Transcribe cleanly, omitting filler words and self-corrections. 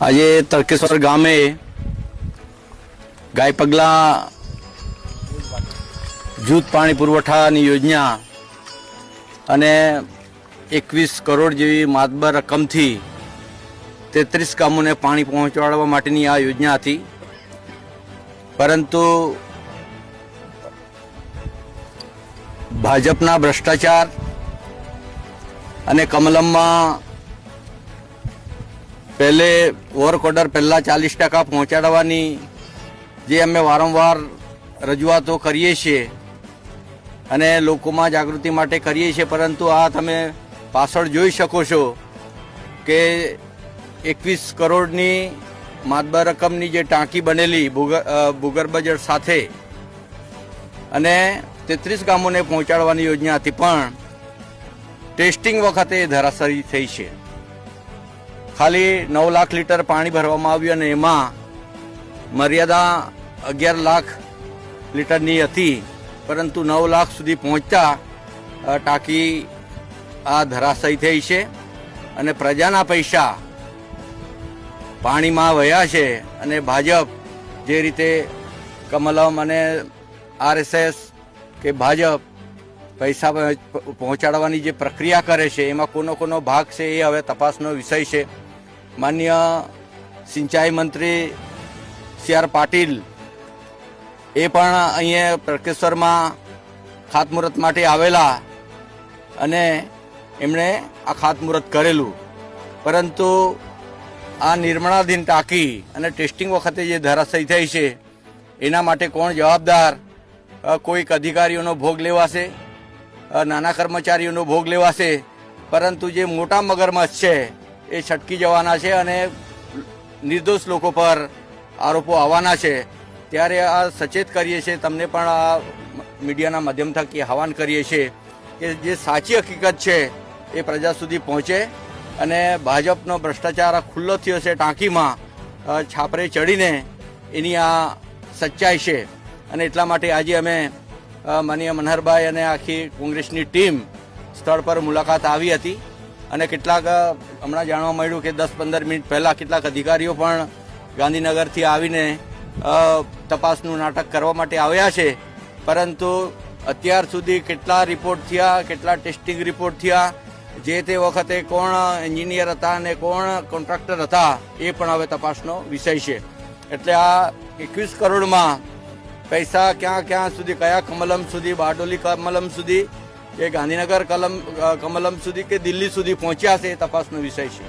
આજે તરકેશ્વર ગામે ગાય પગલા જૂથ પાણી પુરવઠાની યોજના અને 21 કરોડ જેવી માતબર રકમથી 33 ગામોને પાણી પહોંચાડવા માટેની આ યોજના હતી. પરંતુ ભાજપના ભ્રષ્ટાચાર અને કમલમમાં પહેલે વર્ક ઓર્ડર પહેલાં 40% પહોંચાડવાની જે અમે વારંવાર રજૂઆતો કરીએ છીએ અને લોકોમાં જાગૃતિ માટે કરીએ છીએ, પરંતુ આ તમે પાછળ જોઈ શકો છો કે 21 કરોડની માતબર રકમની જે ટાંકી બનેલી ભૂગર્ભ જળ સાથે અને 33 ગામોને પહોંચાડવાની યોજના હતી, પણ ટેસ્ટિંગ વખતે ધરાશાયી થઈ છે. ખાલી 9 લાખ લીટર પાણી ભરવામાં આવ્યું અને એમાં મર્યાદા 11 લાખ લીટરની હતી, પરંતુ 9 લાખ સુધી પહોંચતા ટાંકી આ ધરાશાયી થઈ છે અને પ્રજાના પૈસા પાણીમાં વહ્યા છે. અને ભાજપ જે રીતે કમલમ અને RSS કે ભાજપ પૈસા પહોંચાડવાની જે પ્રક્રિયા કરે છે એમાં કોનો ભાગ છે એ હવે તપાસનો વિષય છે. માન્ય સિંચાઈ મંત્રી CR પાટીલ એ પણ અહીંયા તરકેશ્વરમાં ખાતમુહૂર્ત માટે આવેલા અને એમણે આ ખાતમુહૂર્ત કરેલું, પરંતુ આ નિર્માણાધીન ટાંકી અને ટેસ્ટિંગ વખતે જે ધરાશાયી થઈ છે એના માટે કોણ જવાબદાર? કોઈક અધિકારીઓનો ભોગ લેવાશે, નાના કર્મચારીઓનો ભોગ લેવાશે, પરંતુ જે મોટા મગરમચ્છ છે એ છટકી જવાના છે અને નિર્દોષ લોકો પર આરોપો આવવાના છે. ત્યારે આ સચેત કરીએ છીએ, તમને પણ આ મીડિયાના માધ્યમ થકી આહવાન કરીએ છીએ કે જે સાચી હકીકત છે એ પ્રજા સુધી પહોંચે અને ભાજપનો ભ્રષ્ટાચાર ખુલ્લો થયો છે ટાંકીમાં છાપરે ચડીને, એની આ સચ્ચાઈ છે. અને એટલા માટે આજે અમે માનીય મનહરભાઈ અને આખી કોંગ્રેસની ટીમ સ્થળ પર મુલાકાત આવી હતી અને કેટલાક હમણાં જાણવા મળ્યું કે 10-15 મિનિટ પહેલાં કેટલાક અધિકારીઓ પણ ગાંધીનગરથી આવીને તપાસનું નાટક કરવા માટે આવ્યા છે. પરંતુ અત્યાર સુધી કેટલા રિપોર્ટ થયા, કેટલા ટેસ્ટિંગ રિપોર્ટ થયા, જે તે વખતે કોણ એન્જિનિયર હતા અને કોણ કોન્ટ્રાક્ટર હતા એ પણ હવે તપાસનો વિષય છે. એટલે આ 21 કરોડમાં પૈસા ક્યાં સુધી, કયા કમલમ સુધી, બારડોલી કમલમ સુધી કે ગાંધીનગર કમલમ સુધી કે દિલ્હી સુધી પહોંચ્યા છે એ તપાસનો વિષય છે.